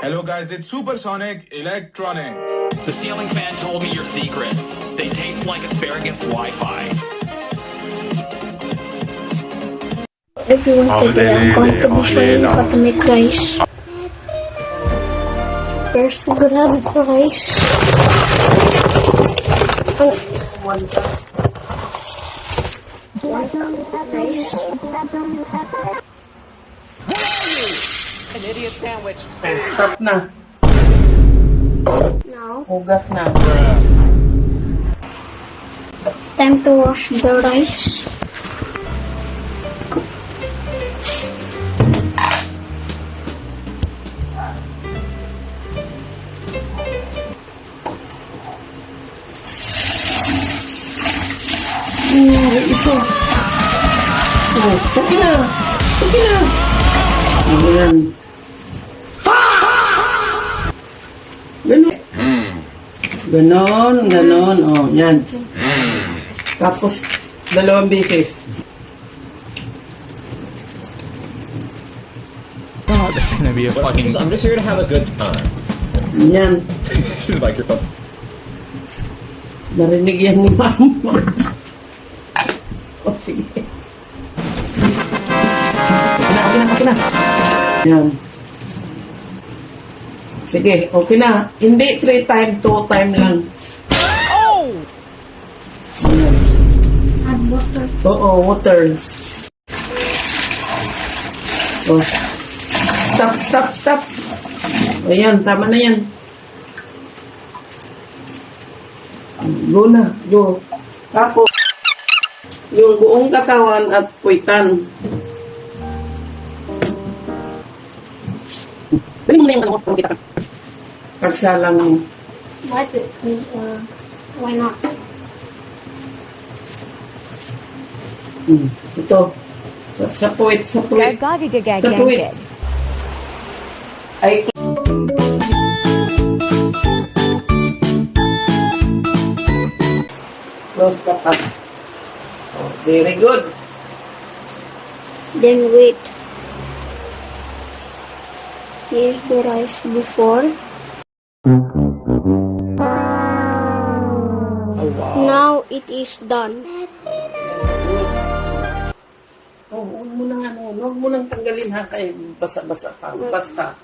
Hello guys, it's Supersonic Electronics. The ceiling fan told me your secrets. They taste like asparagus Wi-Fi. Everyone today I'm going to be showing you how to make rice. First, I'm gonna have rice. Rice. An idiot sandwich. Stop na. Now, Hugas na. time to wash the rice. Ito. Oh, okay na. Okay na. Ayan. Ganon. Ganon, ganon. Oh, yan. Tapos, dalawang beses. Oh, that's gonna be a fucking... I'm just here to have a good time. Yan. This microphone. Narinig yan ni Mama. Oh, sige. Okay na. Yan. Sige, okay na. Hindi 3 time, 2 time lang. Add water. Oo, water. Oh. Stop. Ayan, tama na yan. Go na, go. Tapos, yung buong katawan at puwitan. Dali mo na yung ano, kita ka. Pagsalang mo. Why not? Ito. Sa puwit. Sa puwit. Ay, close ka pa. Oh, very good. Then wait. Here's the rice before. Now it is done. Oh, huwag mo nang tanggalin ha, kaya basa-basa pa. Basta.